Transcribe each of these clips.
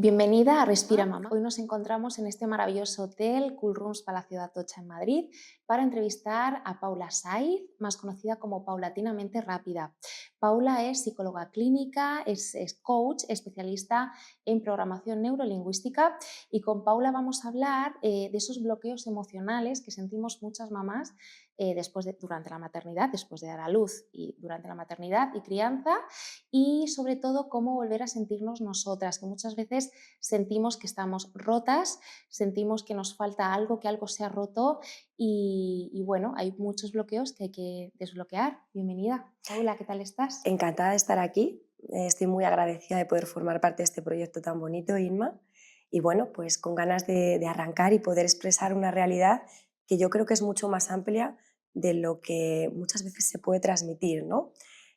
Bienvenida a Respira Mamá. Hoy nos encontramos en este maravilloso hotel Cool Rooms Palacio de Atocha en Madrid para entrevistar a Paula Saiz, más conocida como Paulatinamente Rápida. Paula es psicóloga clínica, es coach, especialista en programación neurolingüística, y con Paula vamos a hablar de esos bloqueos emocionales que sentimos muchas mamás durante la maternidad, después de dar a luz y durante la maternidad y crianza, y sobre todo cómo volver a sentirnos nosotras, que muchas veces sentimos que estamos rotas, sentimos que nos falta algo, que algo se ha roto y bueno, hay muchos bloqueos que hay que desbloquear. Bienvenida. Paula, ¿qué tal estás? Encantada de estar aquí. Estoy muy agradecida de poder formar parte de este proyecto tan bonito, Inma. Y bueno, pues con ganas de arrancar y poder expresar una realidad que yo creo que es mucho más amplia de lo que muchas veces se puede transmitir, ¿no?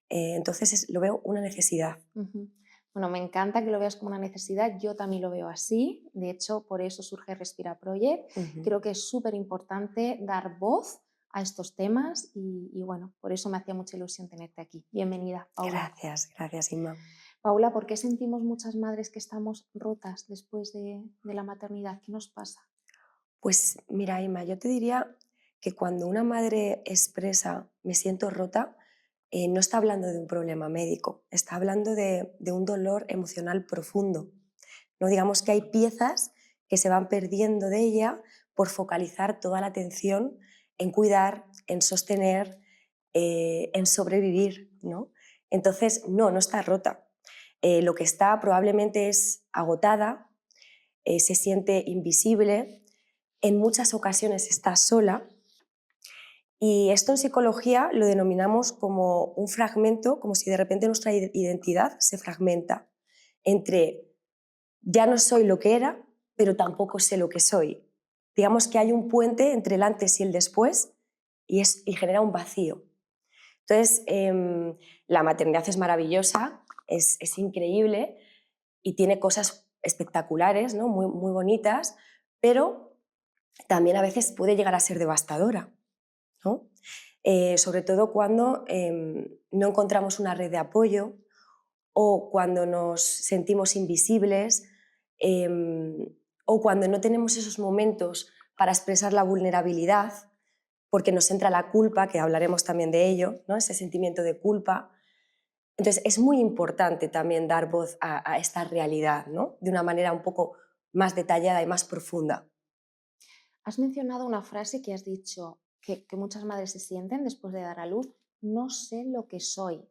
Entonces lo veo una necesidad. Ujú. Bueno, me encanta que lo veas como una necesidad, yo también lo veo así, de hecho por eso surge Respira Project. Ujú. Creo que es súper importante dar voz a estos temas y bueno, por eso me hacía mucha ilusión tenerte aquí. Bienvenida, Paula. Gracias, Inma. Paula, ¿por qué sentimos muchas madres que estamos rotas después de la maternidad? ¿Qué nos pasa? Pues mira, Inma, yo te diría que cuando una madre expresa me siento rota, no está hablando de un problema médico, está hablando de un dolor emocional profundo. ¿No? Digamos que hay piezas que se van perdiendo de ella por focalizar toda la atención en cuidar, en sostener, en sobrevivir, ¿no? Entonces, no está rota. Lo que está probablemente es agotada, se siente invisible, en muchas ocasiones está sola, y esto en psicología lo denominamos como un fragmento, como si de repente nuestra identidad se fragmenta entre ya no soy lo que era, pero tampoco sé lo que soy. Digamos que hay un puente entre el antes y el después y genera un vacío. Entonces, la maternidad es maravillosa, es increíble y tiene cosas espectaculares, ¿no? Muy bonitas, pero también a veces puede llegar a ser devastadora, ¿no? Sobre todo cuando no encontramos una red de apoyo o cuando nos sentimos invisibles, o cuando no tenemos esos momentos para expresar la vulnerabilidad, porque nos entra la culpa, que hablaremos también de ello, ¿no? Ese sentimiento de culpa. Entonces es muy importante también dar voz a esta realidad, ¿no? De una manera un poco más detallada y más profunda. Has mencionado una frase que has dicho que muchas madres se sienten después de dar a luz: no sé lo que soy.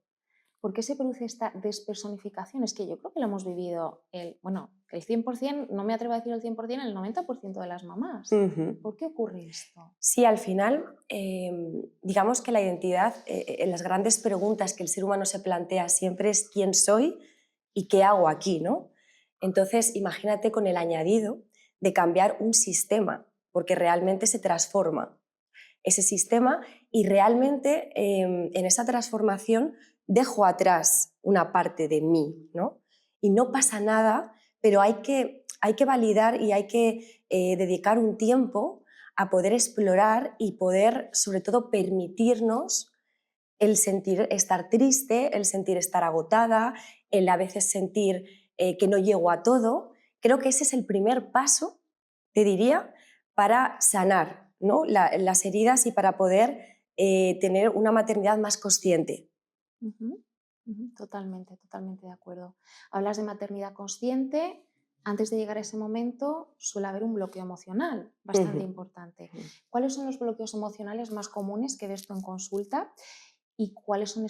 ¿Por qué se produce esta despersonificación? Es que yo creo que lo hemos vivido el 100%, no me atrevo a decir el 100%, el 90% de las mamás. Ujú. ¿Por qué ocurre esto? Sí, al final, digamos que la identidad, en las grandes preguntas que el ser humano se plantea siempre es quién soy y qué hago aquí, ¿no? Entonces, imagínate con el añadido de cambiar un sistema, porque realmente se transforma ese sistema y realmente en esa transformación dejo atrás una parte de mí, ¿no? Y no pasa nada, pero hay que validar y hay que dedicar un tiempo a poder explorar y poder, sobre todo, permitirnos el sentir estar triste, el sentir estar agotada, el a veces sentir que no llego a todo. Creo que ese es el primer paso, te diría, para sanar, ¿no? Las heridas y para poder tener una maternidad más consciente. Ujú, ujú, totalmente, totalmente de acuerdo. Hablas de maternidad consciente. Antes de llegar a ese momento suele haber un bloqueo emocional bastante Ujú. importante. ¿Cuáles son los bloqueos emocionales más comunes que ves tú en consulta? ¿Y cuáles son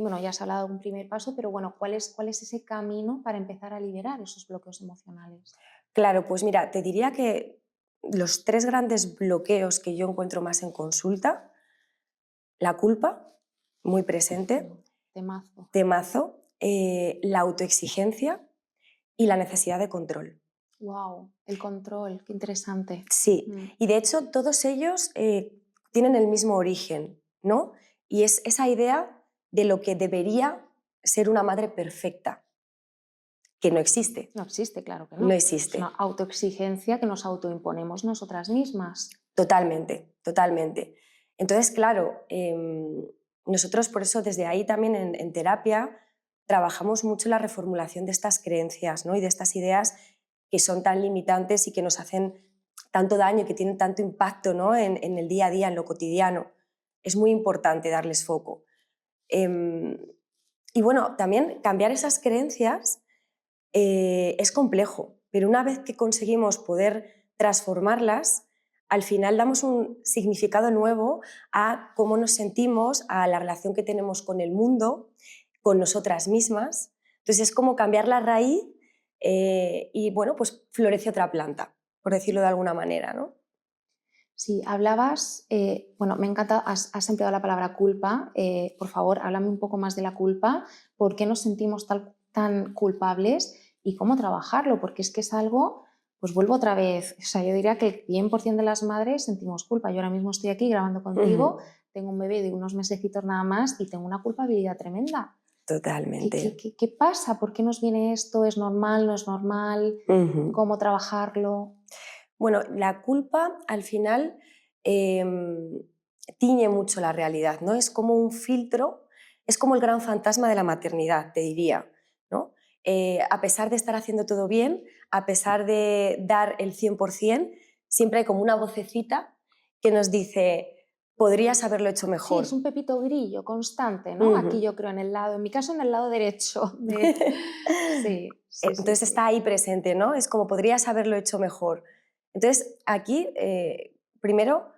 bueno, ya has hablado de un primer paso, pero bueno, ¿cuál es ese camino para empezar a liberar esos bloqueos emocionales? Claro, pues mira, te diría que los tres grandes bloqueos que yo encuentro más en consulta: la culpa, muy presente, Temazo. temazo, la autoexigencia y la necesidad de control. Wow, el control, qué interesante. Sí, Mm, y de hecho todos ellos tienen el mismo origen, ¿no? Y es esa idea de lo que debería ser una madre perfecta, que no existe, no existe, claro que no no. Es existe. una autoexigencia que nos autoimponemos nosotras mismas. Totalmente, totalmente. Entonces, claro, nosotros por eso desde ahí también en terapia trabajamos mucho la reformulación de estas creencias, ¿no? Y de estas ideas que son tan limitantes y que nos hacen tanto daño y que tienen tanto impacto, ¿no? en el día a día, en lo cotidiano. Es muy importante darles foco. Y bueno, también cambiar esas creencias es complejo, pero una vez que conseguimos poder transformarlas, al final damos un significado nuevo a cómo nos sentimos, a la relación que tenemos con el mundo, con nosotras mismas. Entonces es como cambiar la raíz y bueno, pues florece otra planta, por decirlo de alguna manera, ¿no? Sí, hablabas, bueno, me encanta, has empleado la palabra culpa. Por favor, háblame un poco más de la culpa. ¿Por qué nos sentimos tan culpables y cómo trabajarlo? Porque es que es algo, pues vuelvo otra vez, o sea, yo diría que el 100% de las madres sentimos culpa. Yo ahora mismo estoy aquí grabando contigo, tengo un bebé de unos mesecitos nada más y tengo una culpabilidad tremenda. Totalmente. ¿Qué pasa? ¿Por qué nos viene esto? ¿Es normal? ¿No es normal? ¿Cómo trabajarlo? Bueno, la culpa al final tiñe mucho la realidad, ¿no? Es como un filtro, es como el gran fantasma de la maternidad, te diría, ¿no? A pesar de estar haciendo todo bien, a pesar de dar el 100%, siempre hay como una vocecita que nos dice, podrías haberlo hecho Sí, es mejor. un pepito grillo constante, ¿no? Aquí yo creo en mi caso en el lado derecho. Sí, sí, sí, Entonces sí. está ahí presente, ¿no? Es como podrías haberlo hecho mejor. Entonces aquí, primero,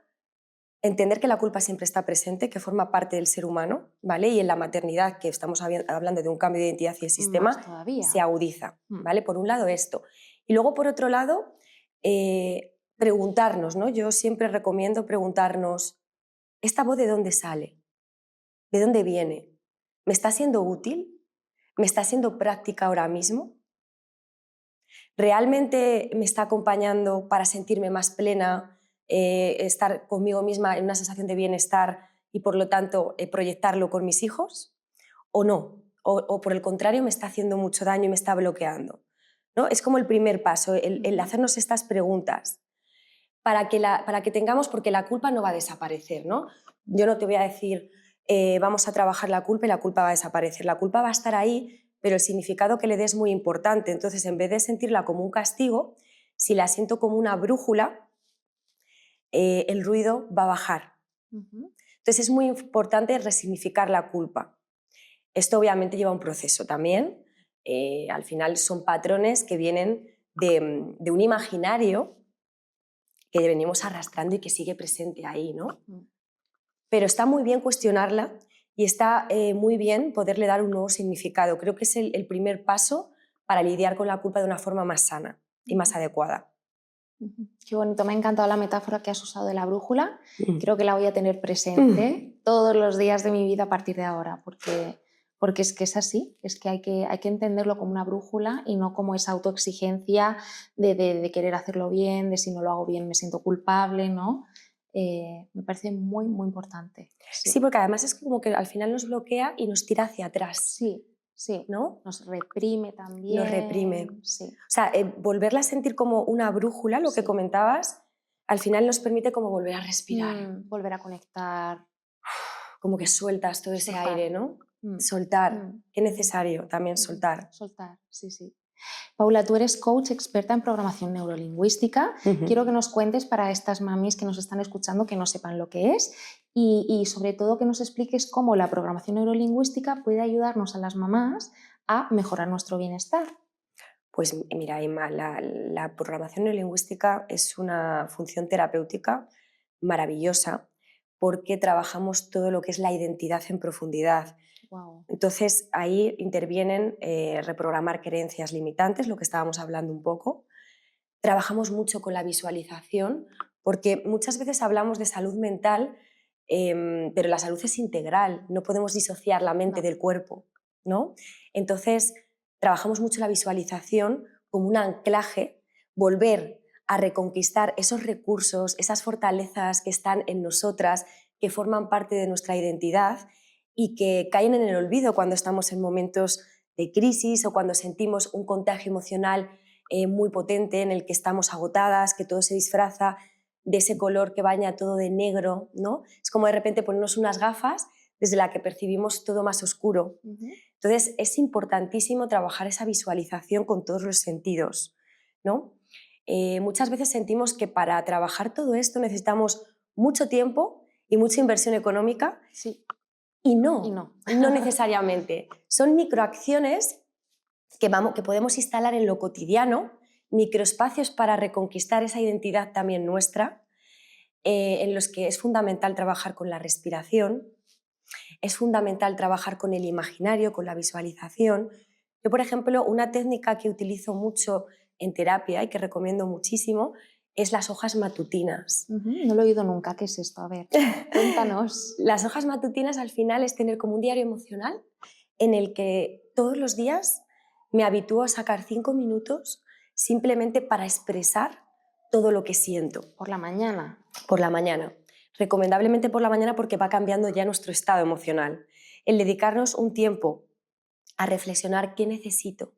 entender que la culpa siempre está presente, que forma parte del ser humano, ¿vale? Y en la maternidad, que estamos hablando de un cambio de identidad y de Más sistema, se todavía. agudiza, ¿vale? Por un lado esto. Y luego, por otro lado, preguntarnos, ¿no? Yo siempre recomiendo preguntarnos, ¿esta voz de dónde sale? ¿De dónde viene? ¿Me está siendo útil? ¿Me está siendo práctica ahora mismo? ¿Realmente me está acompañando para sentirme más plena, estar conmigo misma en una sensación de bienestar y por lo tanto proyectarlo con mis hijos? ¿O no? O por el contrario me está haciendo mucho daño y me está bloqueando, ¿no? Es como el primer paso, el hacernos estas preguntas para que tengamos, porque la culpa no va a desaparecer, ¿no? Yo no te voy a decir, vamos a trabajar la culpa y la culpa va a desaparecer. La culpa va a estar ahí, pero el significado que le dé es muy importante. Entonces, en vez de sentirla como un castigo, si la siento como una brújula, el ruido va a bajar. Entonces, es muy importante resignificar la culpa. Esto obviamente lleva un proceso también. Al final son patrones que vienen de un imaginario que venimos arrastrando y que sigue presente ahí, ¿no? Pero está muy bien cuestionarla y está muy bien poderle dar un nuevo significado. Creo que es el primer paso para lidiar con la culpa de una forma más sana y más adecuada. Qué bonito, me ha encantado la metáfora que has usado de la brújula. Creo que la voy a tener presente todos los días de mi vida a partir de ahora, porque es que es así, es que hay que entenderlo como una brújula y no como esa autoexigencia de querer hacerlo bien, de si no lo hago bien me siento culpable, ¿no? Me parece muy, muy importante. Sí, porque además es como que al final nos bloquea y nos tira hacia atrás, Sí, sí. ¿no? Nos reprime Nos reprime. también. Sí. O sea, volverla a sentir como una brújula, lo que Sí. comentabas, al final nos permite como volver a respirar. Volver a conectar. Como que sueltas todo ese Soltar. aire, ¿no? Soltar. Qué necesario también Ujú. soltar. Soltar, sí, sí. Paula, tú eres coach experta en programación neurolingüística. Ujú. Quiero que nos cuentes para estas mamis que nos están escuchando que no sepan lo que es y sobre todo que nos expliques cómo la programación neurolingüística puede ayudarnos a las mamás a mejorar nuestro bienestar. Pues mira, Emma, la programación neurolingüística es una función terapéutica maravillosa porque trabajamos todo lo que es la identidad en profundidad. Wow. Entonces ahí intervienen reprogramar creencias limitantes, lo que estábamos hablando un poco. Trabajamos mucho con la visualización porque muchas veces hablamos de salud mental, pero la salud es integral, no podemos disociar la mente del cuerpo, ¿no? Entonces trabajamos mucho la visualización como un anclaje, volver a reconquistar esos recursos, esas fortalezas que están en nosotras, que forman parte de nuestra identidad y que caen en el olvido cuando estamos en momentos de crisis o cuando sentimos un contagio emocional muy potente en el que estamos agotadas, que todo se disfraza de ese color que baña todo de negro, ¿no? Es como de repente ponernos unas gafas desde la que percibimos todo más oscuro. Entonces es importantísimo trabajar esa visualización con todos los sentidos, ¿no? muchas veces sentimos que para trabajar todo esto necesitamos mucho tiempo y mucha inversión económica, Sí, y y no, no. no necesariamente. Son microacciones que podemos instalar en lo cotidiano, microespacios para reconquistar esa identidad también nuestra, en los que es fundamental trabajar con la respiración, es fundamental trabajar con el imaginario, con la visualización. Yo, por ejemplo, una técnica que utilizo mucho en terapia y que recomiendo muchísimo es las hojas matutinas. No lo he oído nunca. ¿Qué es esto? A ver, cuéntanos. Las hojas matutinas al final es tener como un diario emocional en el que todos los días me habitúo a sacar 5 minutos simplemente para expresar todo lo que siento Por la mañana. por la mañana. Recomendablemente por la mañana porque va cambiando ya nuestro estado emocional. El dedicarnos un tiempo a reflexionar qué necesito,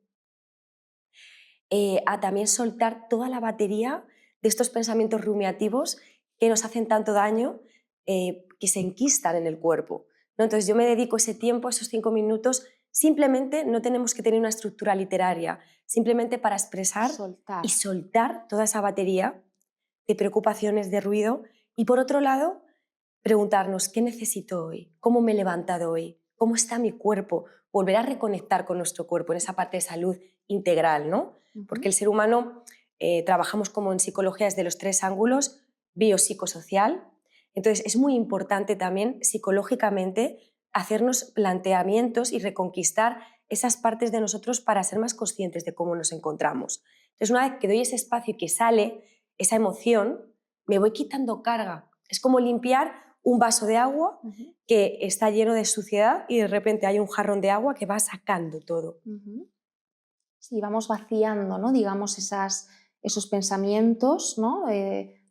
a también soltar toda la batería de estos pensamientos rumiativos que nos hacen tanto daño, que se enquistan en el cuerpo, ¿no? Entonces yo me dedico ese tiempo, esos 5 minutos, simplemente no tenemos que tener una estructura literaria, simplemente para expresar Soltar. y soltar toda esa batería de preocupaciones, de ruido, y por otro lado, preguntarnos qué necesito hoy, cómo me he levantado hoy, cómo está mi cuerpo, volver a reconectar con nuestro cuerpo en esa parte de salud integral, ¿no? Porque el ser humano, trabajamos como en psicología desde los 3 ángulos, biopsicosocial. Entonces es muy importante también psicológicamente hacernos planteamientos y reconquistar esas partes de nosotros para ser más conscientes de cómo nos encontramos. Entonces, una vez que doy ese espacio y que sale esa emoción, me voy quitando carga. Es como limpiar un vaso de agua que está lleno de suciedad y de repente hay un jarrón de agua que va sacando todo. Sí, vamos vaciando, ¿no? Digamos, esos pensamientos, ¿no?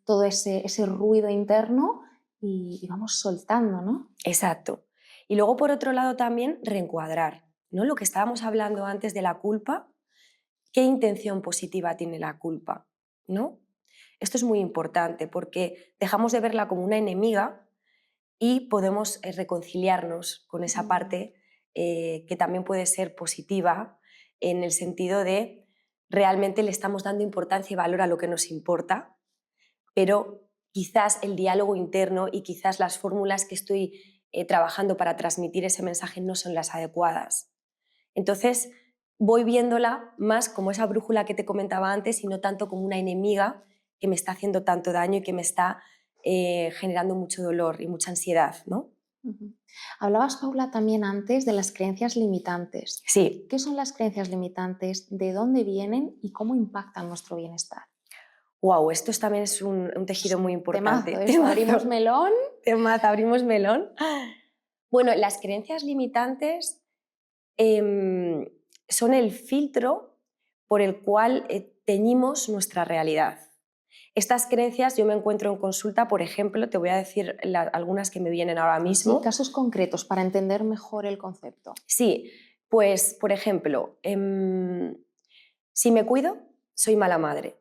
Todo ese ruido interno y vamos soltando, ¿no? Exacto. Y luego, por otro lado, también reencuadrar, ¿no? Lo que estábamos hablando antes de la culpa, ¿qué intención positiva tiene la culpa? ¿No? Esto es muy importante porque dejamos de verla como una enemiga y podemos reconciliarnos con esa parte, que también puede ser positiva, en el sentido de realmente le estamos dando importancia y valor a lo que nos importa, pero quizás el diálogo interno y quizás las fórmulas que estoy trabajando para transmitir ese mensaje no son las adecuadas. Entonces voy viéndola más como esa brújula que te comentaba antes y no tanto como una enemiga que me está haciendo tanto daño y que me está generando mucho dolor y mucha ansiedad, ¿no? Ujú. Hablabas, Paula, también antes de las creencias limitantes. Sí. ¿Qué son las creencias limitantes? ¿De dónde vienen y cómo impactan nuestro bienestar? Wow, esto también es un tejido muy Temazo, importante. esto, abrimos melón. Temazo, abrimos melón. Bueno, las creencias limitantes em, son el filtro por el cual teñimos nuestra realidad. Estas creencias yo me encuentro en consulta, por ejemplo, te voy a decir algunas que me vienen ahora Sí, mismo. casos concretos para entender mejor el concepto. Sí, pues, por ejemplo, si me cuido, soy mala madre.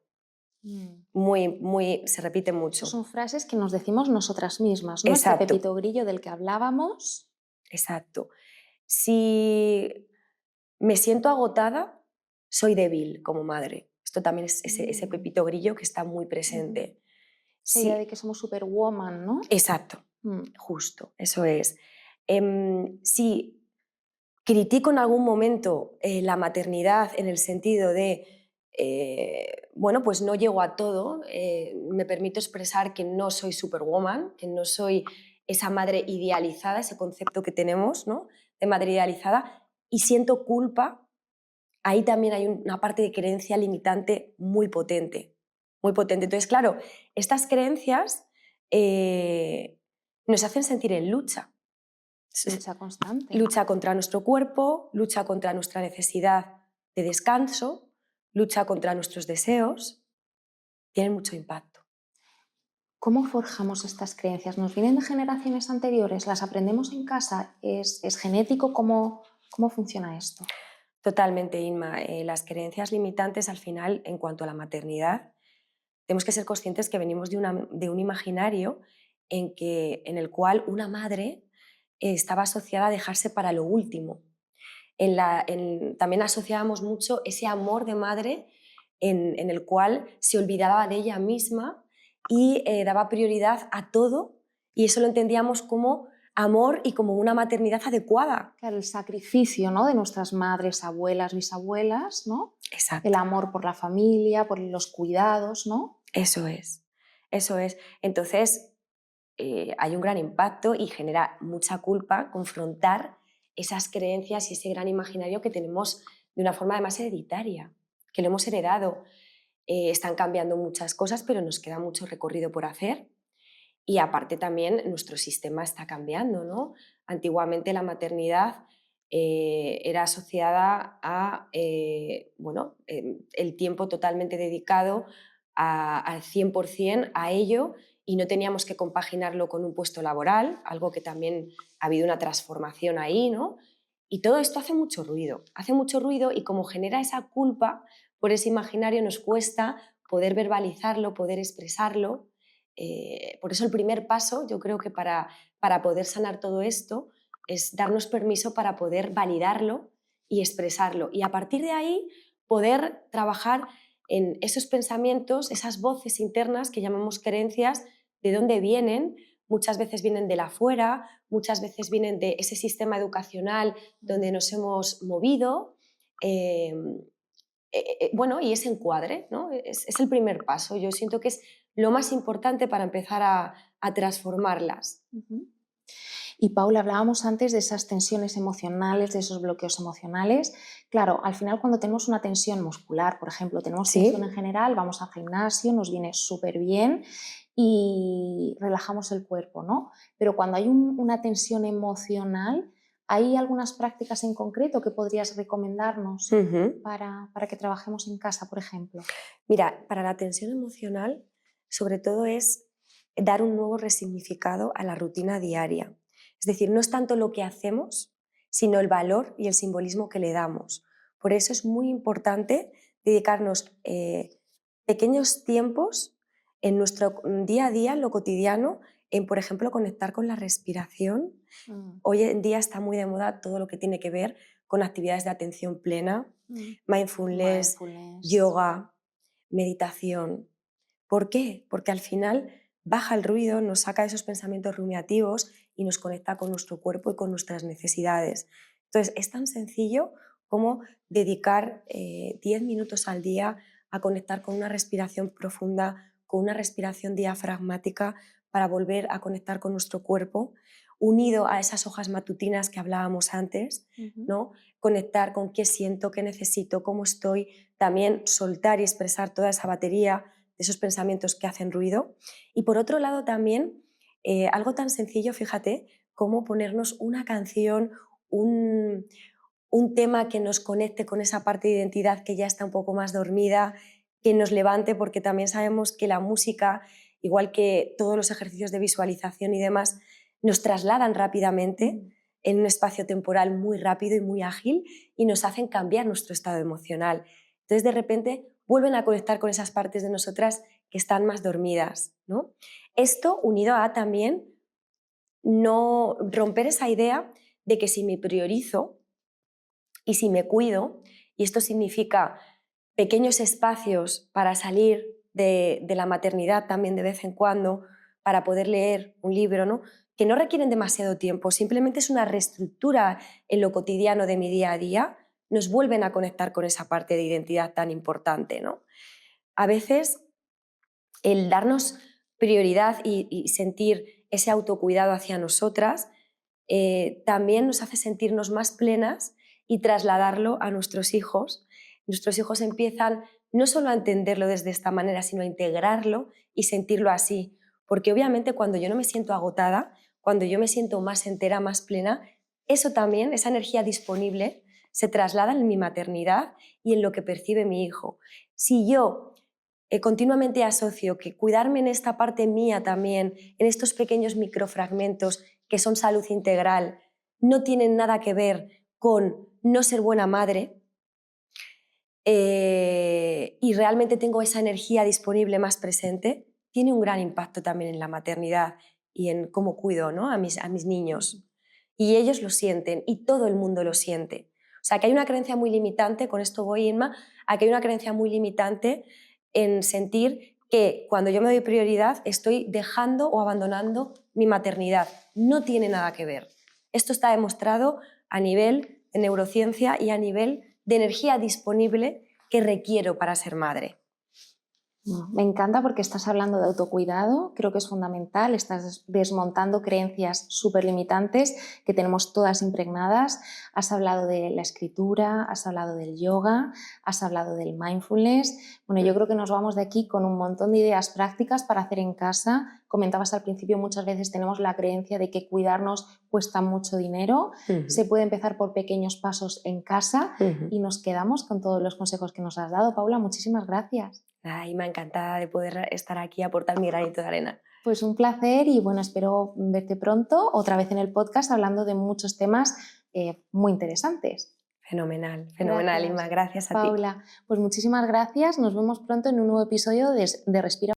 Se repite Esas mucho. son frases que nos decimos nosotras mismas, ¿no? Este Exacto, pepito grillo del que hablábamos. exacto. Si me siento agotada, soy débil como madre. Esto también es ese Mm, pepito grillo que está muy ujú. presente. Esa idea de Sí, que somos superwoman, ¿no? exacto, Mm, justo, eso es. Si critico en algún momento la maternidad en el sentido de, bueno, pues no llego a todo, me permito expresar que no soy superwoman, que no soy esa madre idealizada, ese concepto que tenemos, ¿no? De madre idealizada, y siento culpa, ahí también hay una parte de creencia limitante muy potente, muy potente. Entonces, claro, estas creencias nos hacen sentir en lucha. lucha constante. Lucha contra nuestro cuerpo, lucha contra nuestra necesidad de descanso, lucha contra nuestros deseos, tienen mucho impacto. ¿Cómo forjamos estas creencias? ¿Nos vienen de generaciones anteriores? ¿Las aprendemos en casa? ¿Es genético? ¿Cómo funciona esto? Totalmente, Inma. Las creencias limitantes al final, en cuanto a la maternidad, tenemos que ser conscientes que venimos de un imaginario en el cual una madre estaba asociada a dejarse para lo último. También asociábamos mucho ese amor de madre en el cual se olvidaba de ella misma y daba prioridad a todo, y eso lo entendíamos como amor y como una maternidad adecuada. Claro, el sacrificio, ¿no?, de nuestras madres, abuelas, bisabuelas, ¿no? El Exacto. amor por la familia, por los cuidados, ¿no? Eso es, eso es. Entonces, hay un gran impacto y genera mucha culpa confrontar esas creencias y ese gran imaginario que tenemos de una forma además hereditaria, que lo hemos heredado. Están cambiando muchas cosas, pero nos queda mucho recorrido por hacer. Y aparte también nuestro sistema está cambiando, ¿no? Antiguamente la maternidad era asociada a el tiempo totalmente dedicado al 100% a ello, y no teníamos que compaginarlo con un puesto laboral, algo que también ha habido una transformación ahí, ¿no? Y todo esto hace mucho ruido, y como genera esa culpa por ese imaginario, nos cuesta poder verbalizarlo, poder expresarlo. Por eso el primer paso, yo creo que para poder sanar todo esto, es darnos permiso para poder validarlo y expresarlo. Y a partir de ahí poder trabajar en esos pensamientos, esas voces internas que llamamos creencias, de dónde vienen. Muchas veces vienen de la afuera, muchas veces vienen de ese sistema educacional donde nos hemos movido. eh, y ese encuadre, ¿no? Es el primer paso. Yo siento que es lo más importante para empezar a transformarlas. Ujú. Y Paula, hablábamos antes de esas tensiones emocionales, de esos bloqueos emocionales. Claro, al final cuando tenemos una tensión muscular, por ejemplo, tenemos tensión en ¿Sí? general, vamos al gimnasio, nos viene súper bien y relajamos el cuerpo, ¿no? Pero cuando hay una tensión emocional, ¿hay algunas prácticas en concreto que podrías recomendarnos Ujú. para que trabajemos en casa, por ejemplo? Mira, para la tensión emocional, sobre todo es dar un nuevo resignificado a la rutina diaria. Es decir, no es tanto lo que hacemos, sino el valor y el simbolismo que le damos. Por eso es muy importante dedicarnos pequeños tiempos en nuestro día a día, en lo cotidiano, en, por ejemplo, conectar con la respiración. Mm, Hoy en día está muy de moda todo lo que tiene que ver con actividades de atención plena, mm. mindfulness, Mindfulness. yoga, meditación. ¿Por qué? Porque al final baja el ruido, nos saca de esos pensamientos rumiativos y nos conecta con nuestro cuerpo y con nuestras necesidades. Entonces, es tan sencillo como dedicar 10 minutos al día a conectar con una respiración profunda, con una respiración diafragmática, para volver a conectar con nuestro cuerpo, unido a esas hojas matutinas que hablábamos antes, Ujú. ¿no? Conectar con qué siento, qué necesito, cómo estoy, también soltar y expresar toda esa batería de esos pensamientos que hacen ruido. Y por otro lado también, algo tan sencillo, fíjate, como ponernos una canción, un, un tema que nos conecte con esa parte de identidad que ya está un poco más dormida, que nos levante, porque también sabemos que la música, igual que todos los ejercicios de visualización y demás, nos trasladan rápidamente Mm. en un espacio temporal muy rápido y muy ágil, y nos hacen cambiar nuestro estado emocional. Entonces, de repente, vuelven a conectar con esas partes de nosotras que están más dormidas, ¿no? Esto unido a también no romper esa idea de que si me priorizo y si me cuido, y esto significa pequeños espacios para salir de la maternidad también de vez en cuando, para poder leer un libro, ¿no? Que no requieren demasiado tiempo, simplemente es una reestructura en lo cotidiano de mi día a día, nos vuelven a conectar con esa parte de identidad tan importante, ¿no? A veces el darnos prioridad y sentir ese autocuidado hacia nosotras también nos hace sentirnos más plenas y trasladarlo a nuestros hijos. Nuestros hijos empiezan no solo a entenderlo desde esta manera, sino a integrarlo y sentirlo así. Porque obviamente cuando yo no me siento agotada, cuando yo me siento más entera, más plena, eso también, esa energía disponible, se traslada en mi maternidad y en lo que percibe mi hijo. Si yo continuamente asocio que cuidarme en esta parte mía también, en estos pequeños microfragmentos que son salud integral, no tienen nada que ver con no ser buena madre, y realmente tengo esa energía disponible más presente, tiene un gran impacto también en la maternidad y en cómo cuido, ¿no?, a mis niños. Y ellos lo sienten, y todo el mundo lo siente. O sea, que hay una creencia muy limitante, con esto voy, Inma, a que hay una creencia muy limitante en sentir que cuando yo me doy prioridad estoy dejando o abandonando mi maternidad. No tiene nada que ver. Esto está demostrado a nivel de neurociencia y a nivel de energía disponible que requiero para ser madre. Me encanta porque estás hablando de autocuidado, creo que es fundamental, estás desmontando creencias súper limitantes que tenemos todas impregnadas. Has hablado de la escritura, has hablado del yoga, has hablado del mindfulness. Bueno, yo creo que nos vamos de aquí con un montón de ideas prácticas para hacer en casa. Comentabas al principio, muchas veces tenemos la creencia de que cuidarnos cuesta mucho dinero. Se puede empezar por pequeños pasos en casa y nos quedamos con todos los consejos que nos has dado. Paula, muchísimas gracias. Ay, me encantada de poder estar aquí y aportar mi granito de arena. Pues un placer y bueno, espero verte pronto otra vez en el podcast hablando de muchos temas muy interesantes. Fenomenal, fenomenal, Inma. Gracias a ti. Paula, pues muchísimas gracias. Nos vemos pronto en un nuevo episodio de Respira.